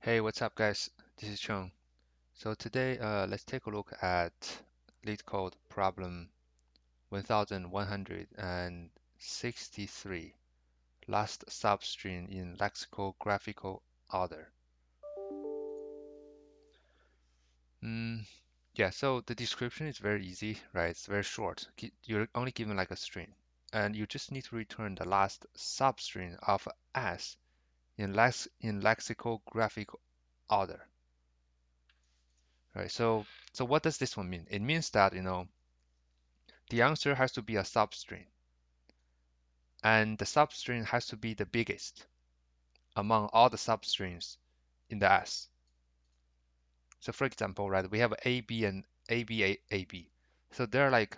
Hey, what's up, guys? This is Chung. So today, let's take a look at LeetCode problem 1163, last substring in lexicographical order. Mm, yeah, so the description is very easy, right? It's very short. You're only given like a string, and you just need to return the last substring of s in lexicographical order, right? So what does this one mean? It means that, the answer has to be a substring, and the substring has to be the biggest among all the substrings in the S. So for example, right, we have A, B, and A, B, A, A, B. So there are like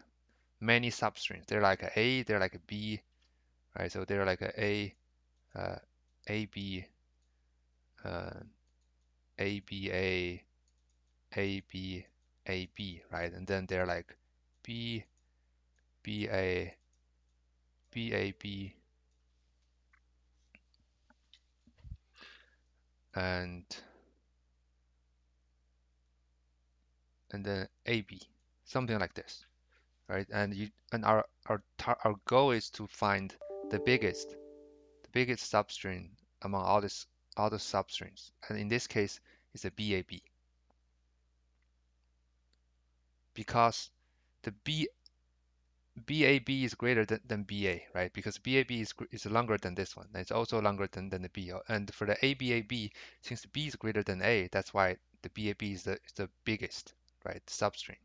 many substrings. They're like a A, they're like a B, right? So they're like a uh, A, B, uh, A, B, A, A, B, A, B, right? And then they're like B, B, A, B, A, B, and then AB, something like this, right? And our goal is to find the biggest substring among all the substrings, and in this case, it's a BAB because the BAB is greater than BA, right? Because BAB is longer than this one, and it's also longer than the B. And for the ABAB, since B is greater than A, that's why the BAB is the biggest, right? Substring.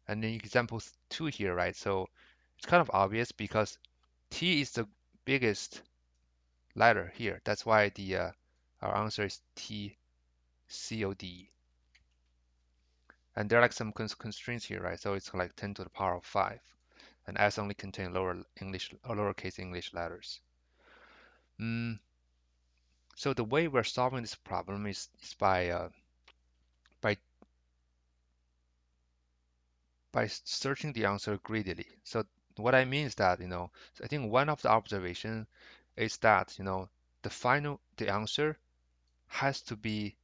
And in example 2 here, right? So it's kind of obvious because T is the biggest letter here. That's why the our answer is T C O D. And there are like some constraints here, right? So it's like 10 to the power of 5, and S only contain lowercase English letters. Mm, so the way we're solving this problem is by by searching the answer greedily. So what I mean is that, I think one of the observation is that, the answer has to be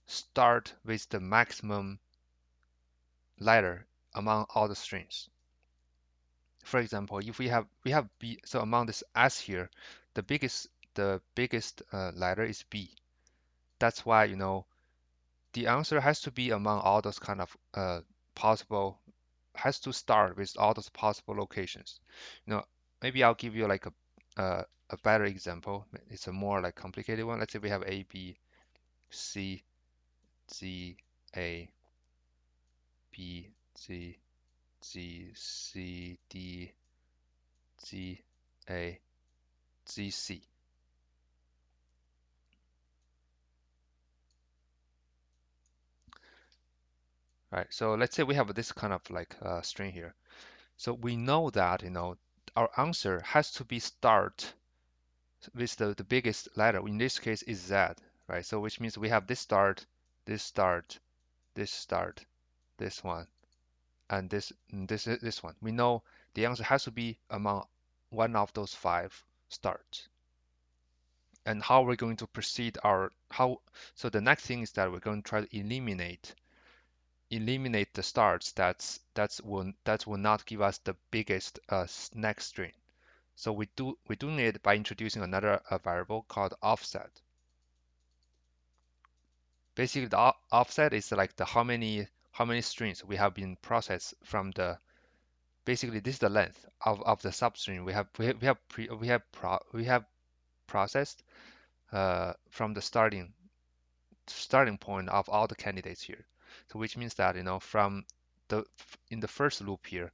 start with the maximum letter among all the strings. For example, if we have B, so among this S here, the biggest letter is B. That's why, the answer has to be among all those kind of possible, has to start with all those possible locations. Maybe I'll give you like a better example. It's a more like complicated one. Let's say we have A, B, C, Z, A, B, C, G, C, D, G, A, G, C. Right. So let's say we have this kind of like string here. So we know that, our answer has to be start with the biggest letter. In this case is Z, right? So which means we have this start, this start, this start, this one, and this one. We know the answer has to be among one of those 5 starts. And how we're going to proceed so the next thing is that we're going to try to eliminate the starts that will not give us the biggest next string. So we're doing it by introducing another variable called offset. Basically, the offset is like the how many strings we have been processed from the. Basically, this is the length of the substring we have processed from the starting point of all the candidates here. So which means that, from the in the first loop here,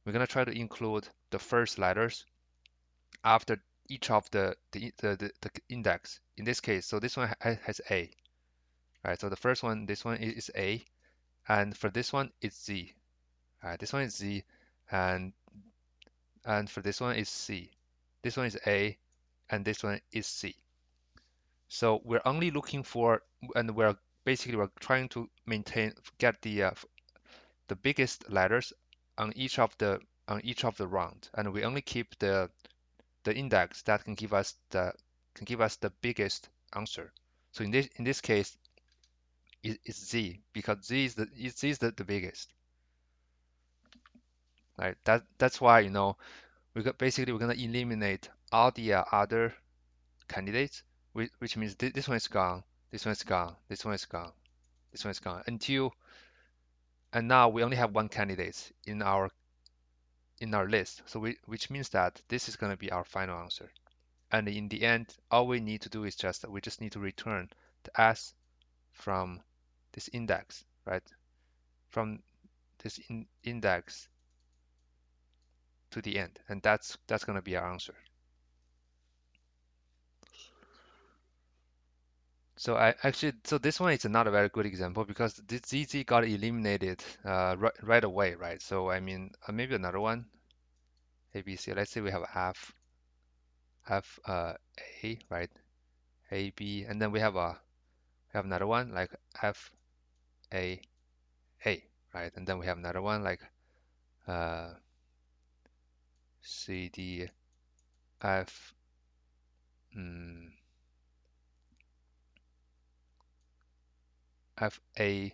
we're gonna try to include the first letters after each of the index. In this case, so this one has A, right? So the first one, this one is A, and for this one it's Z. Right? This one is Z, and for this one is C. This one is A, and this one is C. So we're only looking for, and we're trying to get the biggest letters on each of the round, and we only keep the index that can give us the biggest answer. So in this case, it's Z because Z is the biggest, right? That's why we're gonna eliminate all the other candidates, which means this one is gone, this one is gone, this one is gone, this one is gone and now we only have one candidate in our list. So which means that this is gonna be our final answer. And in the end, all we need to do is we just need to return the S from this index, right? From this index to the end, and that's going to be our answer. So this one is not a very good example because this ZZ got eliminated right away, right? So I mean, maybe another one, ABC. Let's say we have A, right? A, B, and then we have another one like F, A, A, right? And then we have another one like uh, C, D, F, mm, F, A,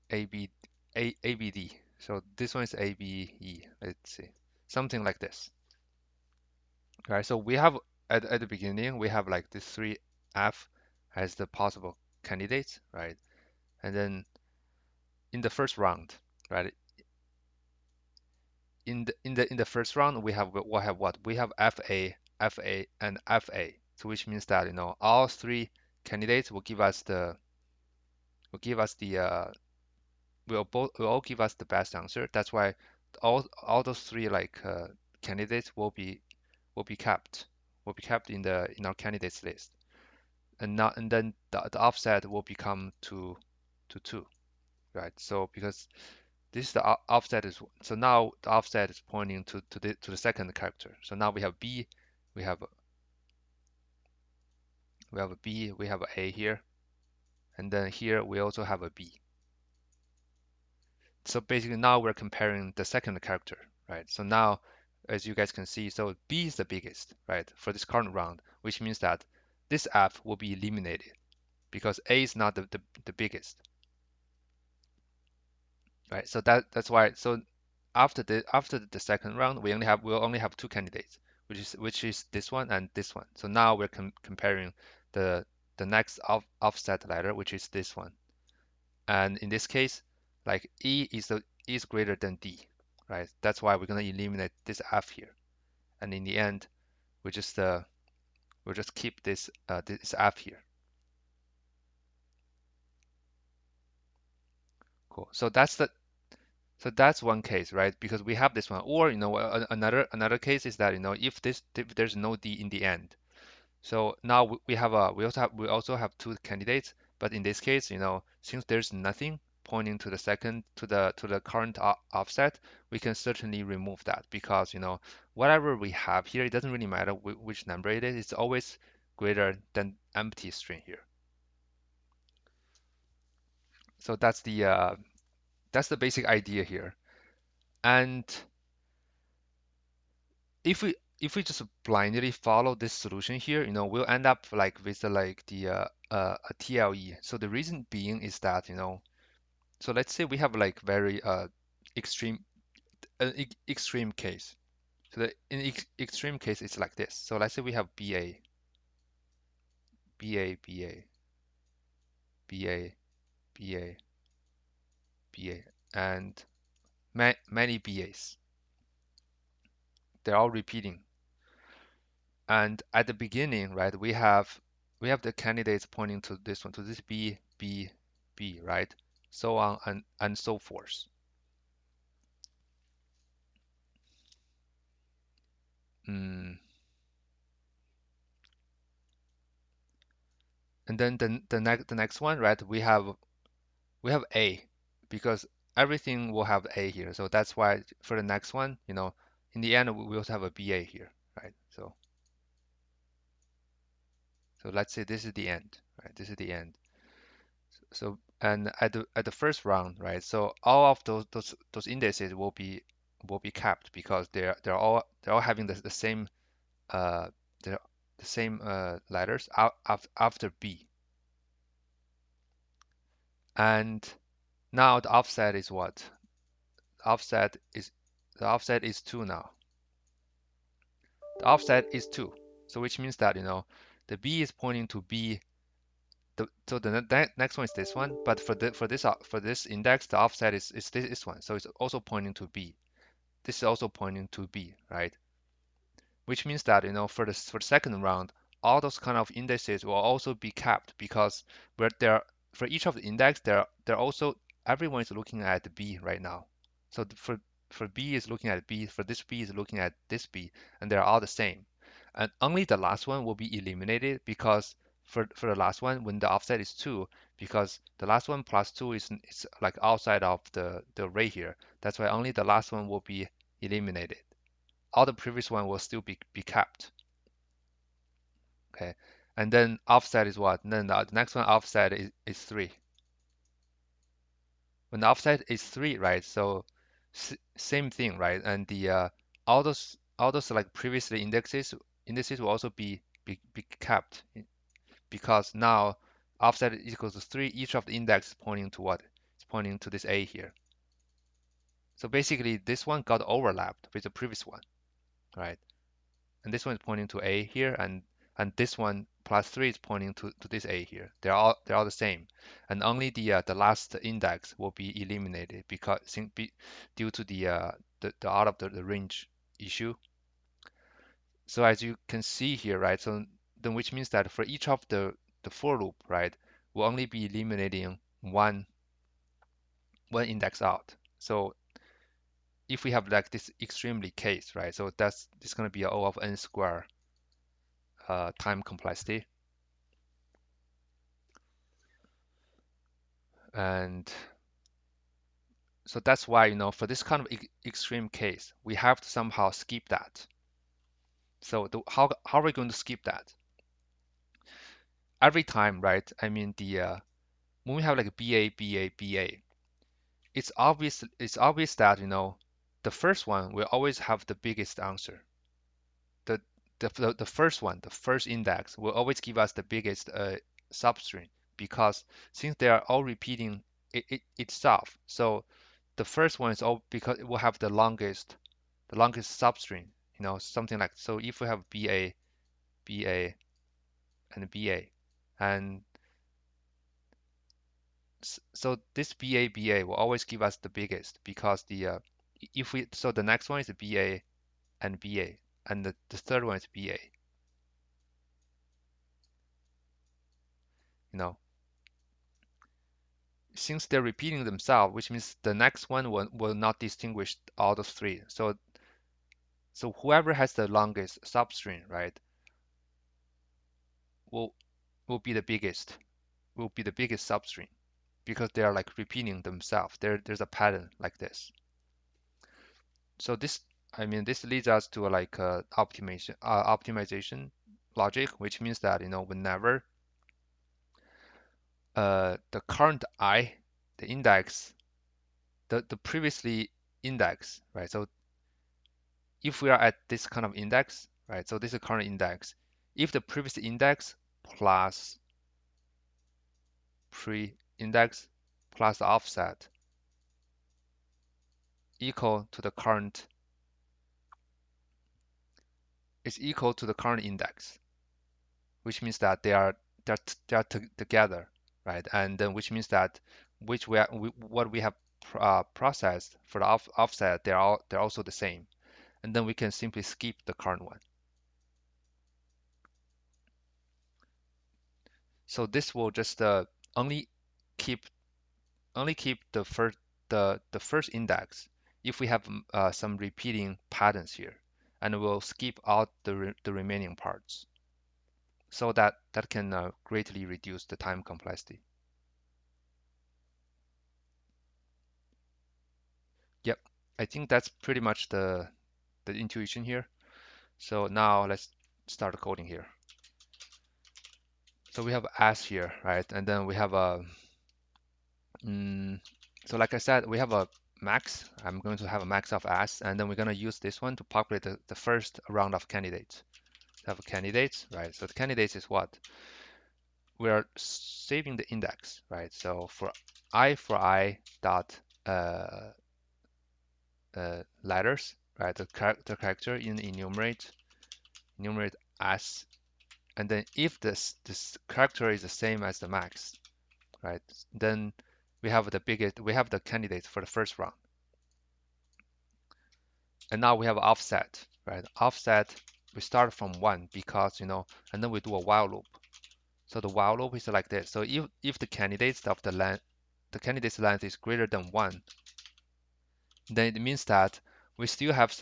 B, A, B, D. So this one is A, B, E. Let's see, something like this. All right. So we have at the beginning we have like this three F as the possible candidates, right? And then in the first round, right? In the first round we have FA, FA, and FA. So which means that all three candidates will give us the will all give us the best answer. That's why all those three candidates will be kept in our candidates list, and then the offset will become to 2, right? So because this is the offset is so now the offset is pointing to the second character. So now we have B, we have a B, we have a A here, and then here we also have a B. So basically now we're comparing the second character, right? So now, as you guys can see, so B is the biggest, right, for this current round, which means that this F will be eliminated because A is not the biggest, right? So that's why. So after the second round, we'll only have two candidates, which is this one and this one. So now we're comparing the next offset ladder, which is this one. And in this case, like E is greater than D, right? That's why we're gonna eliminate this F here. And in the end, we just we'll just keep this F here. Cool. So that's one case, right? Because we have this one. Or another case is that if there's no D in the end. So now we also have two candidates, but in this case, since there's nothing pointing to the current offset, we can certainly remove that because whatever we have here, it doesn't really matter which number it is. It's always greater than empty string here. So that's the basic idea here. And if we just blindly follow this solution here, we'll end up like with a TLE. So the reason being is that, so let's say we have like very extreme extreme case. So the in extreme case it's like this. So let's say we have BA, BA, BA, BA, BA, BA, and many BAs. They're all repeating. And at the beginning, right, we have the candidates pointing to this one, to this B, B, B, right? So on and so forth. Mm. And then the next one, right? We have A because everything will have A here. So that's why for the next one, in the end we also have a BA here, right? So let's say this is the end, right? This is the end. So and at the first round, right? So all of those indices will be kept because they're all having the same uh, the same letters after B. And now the offset is what? The offset is the offset is 2 now. The offset is 2. So which means that, the B is pointing to B. So the next one is this one, but for this index, the offset is this one. So it's also pointing to B. This is also pointing to B, right? Which means that, for the second round, all those kind of indices will also be kept because where there for each of the index, they're also everyone is looking at B right now. So for B is looking at B, for this B is looking at this B, and they're all the same. And only the last one will be eliminated because for the last one, when the offset is 2, because the last one plus 2 is like outside of the array here. That's why only the last one will be eliminated. All the previous one will still be kept. Okay. And then offset is what? And then the next one offset is 3. When the offset is 3, right? So same thing, right? And the all those like previously indices will also be kept because now offset is equal to 3. Each of the index is pointing to what? It's pointing to this A here. So basically this one got overlapped with the previous one, right? And this one is pointing to A here, and this one plus 3 is pointing to this A here. They're all the same, and only the last index will be eliminated because due to the out of the range issue. So as you can see here, right? So then which means that for each of the for loop, right, we'll only be eliminating one index out. So if we have like this extremely case, right? So it's going to be O of n square time complexity. And so that's why, for this kind of extreme case, we have to somehow skip that. So how are we going to skip that? Every time, right? I mean, when we have like BA, BA, BA, it's obvious that, the first one will always have the biggest answer. The the first one, the first index will always give us the biggest substring because since they are all repeating itself, so the first one is all because it will have the longest substring, something like so. If we have BA, BA, and BA, and so this BA, BA will always give us the biggest because if we so the next one is BA and BA, and the third one is BA. You know, since they're repeating themselves, which means the next one will not distinguish all those three. So whoever has the longest substring, right, will will be the biggest, will be the biggest substring because they are like repeating themselves. There's a pattern like this. So I mean, this leads us to like optimization logic, which means that whenever the current I, the index, the previously index, right? So if we are at this kind of index, right? So this is current index. If the previous index plus pre-index plus the offset equal to the current is equal to the current index, which means that they are together, right? And then which means that what we have processed for the offset, they're also the same, and then we can simply skip the current one. So this will just only keep only keep the first index if we have some repeating patterns here, and we'll skip out the remaining parts, so that can greatly reduce the time complexity. Yep, I think that's pretty much the intuition here. So now let's start coding here. So we have as here, right? And then we have a so like I said, we have a max. I'm going to have a max of as, and then we're going to use this one to populate the first round of candidates. have candidates, right? So the candidates is what? We are saving the index, right? So for I dot letters, right? The character in enumerate as, and then if this character is the same as the max, right? Then we have the candidate for the first round. And now we have offset, right? Offset, we start from 1 because, and then we do a while loop. So the while loop is like this. So if the candidates of the candidate's length is greater than 1, then it means that we still have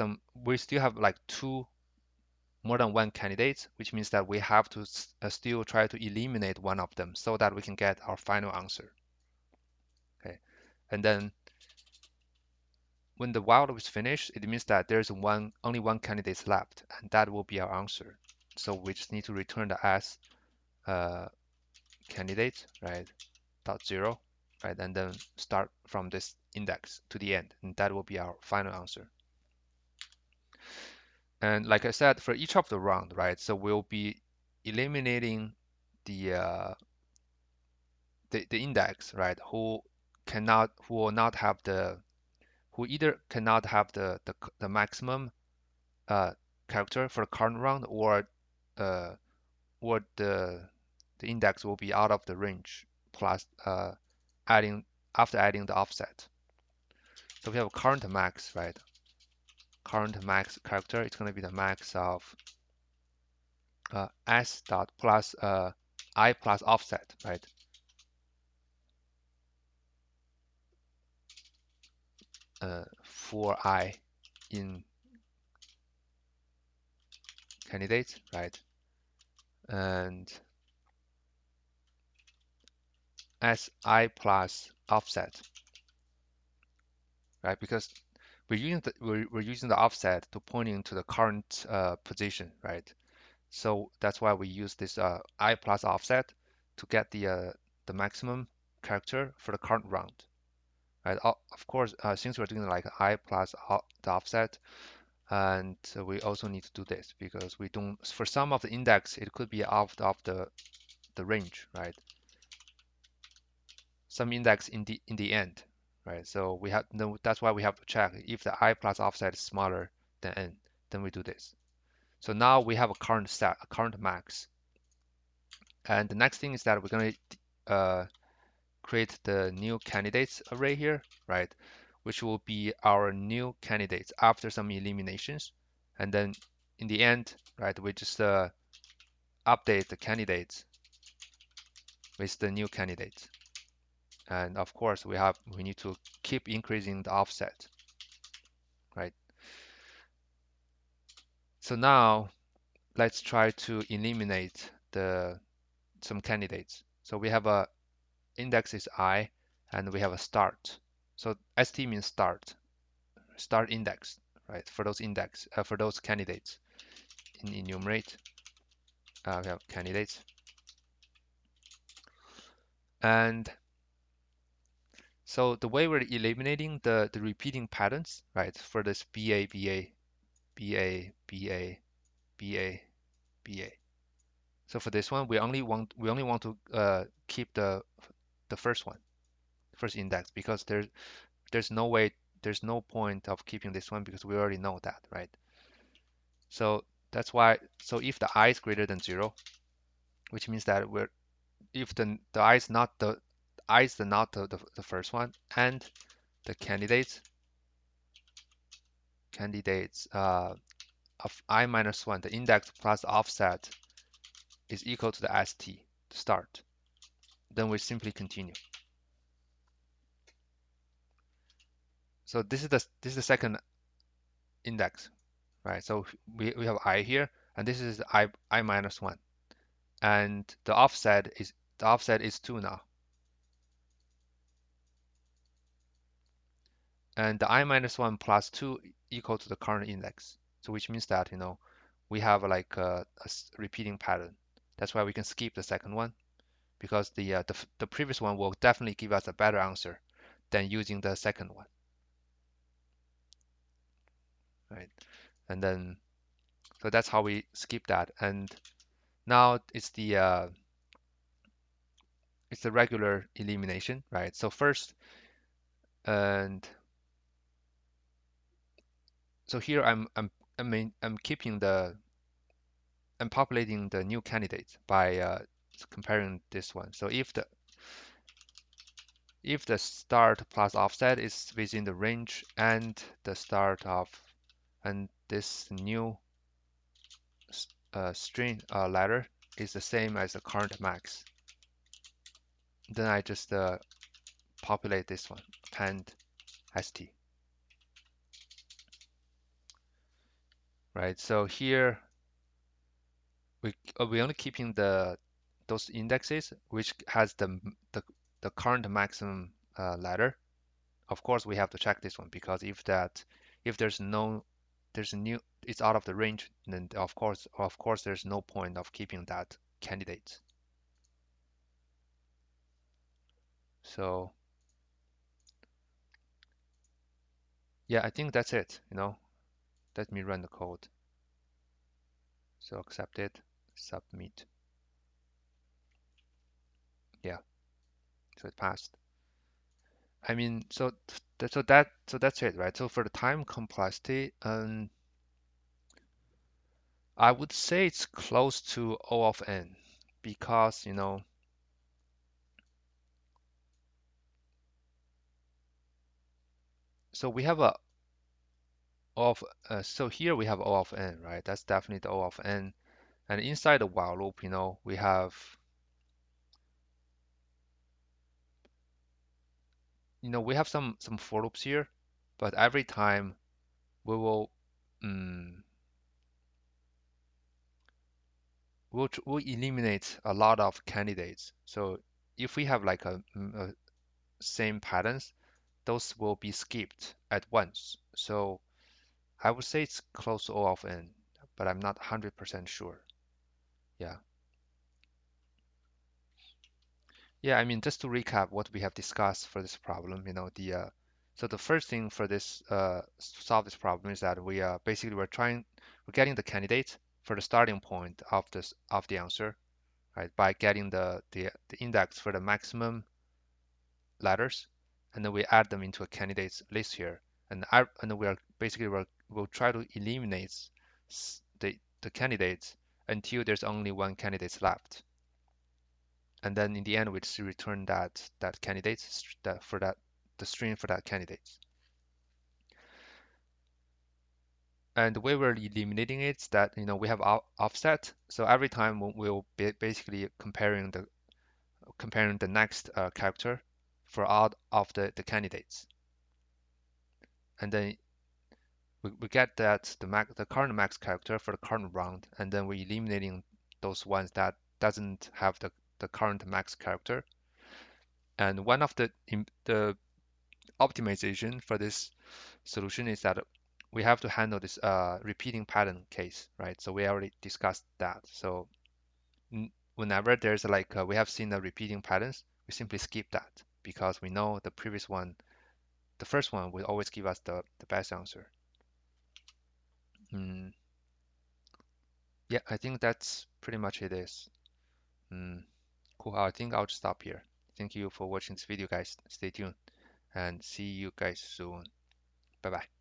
like more than one candidates, which means that we have to still try to eliminate one of them so that we can get our final answer. Okay, and then when the while loop is finished, it means that there's only one candidate left, and that will be our answer. So we just need to return the as candidate, right? Dot zero, right? And then start from this index to the end, and that will be our final answer. And like I said, for each of the round, right? So we'll be eliminating the the index, right? Who will not have who either cannot have the maximum uh, character for the current round, uh, or the index will be out of the range plus adding after adding the offset. So we have a current max, right? Current max character, it's going to be the max of s dot plus I plus offset, right? For I in candidates, right? And si plus offset, right? Because we're using the offset to pointing to the current position, right? So that's why we use this I plus offset to get the maximum character for the current round, right? Of course, since we're doing like I plus the offset, and we also need to do this because we don't, for some of the index, it could be out of the range, right? Some index in the end, right? So we have no, that's why we have to check if the I plus offset is smaller than n, then we do this. So now we have a current max. And the next thing is that we're going to create the new candidates array here, right? Which will be our new candidates after some eliminations. And then in the end, right, we just update the candidates with the new candidates. And of course, we need to keep increasing the offset, right? So now let's try to eliminate some candidates. So we have a index is I, and we have a start. So st means start index, right? For those candidates in enumerate, we have candidates, and so the way we're eliminating the repeating patterns, right? For this BA, BA, BA, BA, BA, BA. So for this one, we only want to keep the first one, first index, because there's no way, there's no point of keeping this one because we already know that, right? So that's why, so if the I is greater than 0, which means that if the I is not the first one, and the candidates of I minus 1, the index plus offset is equal to the st, to start, then we simply continue. So this is the second index, right? So we have I here, and this is I minus 1, and the offset is 2 now, and the I minus 1 plus 2 equal to the current index. So which means that, we have like a repeating pattern. That's why we can skip the second one, because the previous one will definitely give us a better answer than using the second one, right? And then So that's how we skip that. And now it's the regular elimination, right? So first, and so here I'm keeping I'm populating the new candidate by comparing this one. So if the start plus offset is within the range and the start of and this new string letter is the same as the current max, then I just populate this one, append st, right? So here we only keeping those indexes which has the, the current maximum letter. Of course, we have to check this one because if there's a new it's out of the range, then of course there's no point of keeping that candidate. So yeah, I think that's it. Let me run the code. So accept it, submit. Yeah, so it passed. I mean, so that's it, right? So for the time complexity, I would say it's close to O of n because so we have a so here we have O of n, right? That's definitely the O of n. And inside the while loop, we have some for loops here, but every time we will um, we'll eliminate a lot of candidates. So if we have like a same patterns, those will be skipped at once. So I would say it's close to O of n, but I'm not 100% sure. Yeah. Yeah, I mean, just to recap what we have discussed for this problem, so the first thing for this solve this problem is that we basically we're getting the candidate for the starting point of the answer, right? By getting the index for the maximum letters, and then we add them into a candidates list here, and we are basically we'll try to eliminate the candidates until there's only one candidate left. And then in the end we just return that candidate the string for that candidate. And the way we're eliminating it is that we have offset. So every time we'll be basically comparing the next character for all of the candidates, and then we get that the current max character for the current round, and then we're eliminating those ones that doesn't have the current max character. And one of the optimization for this solution is that we have to handle this repeating pattern case, right? So we already discussed that. So whenever there's like we have seen the repeating patterns, we simply skip that because we know the previous one, the first one will always give us the best answer. Mm, yeah, I think that's pretty much it is. Mm, cool. I think I'll just stop here. Thank you for watching this video, guys. Stay tuned and see you guys soon. Bye bye.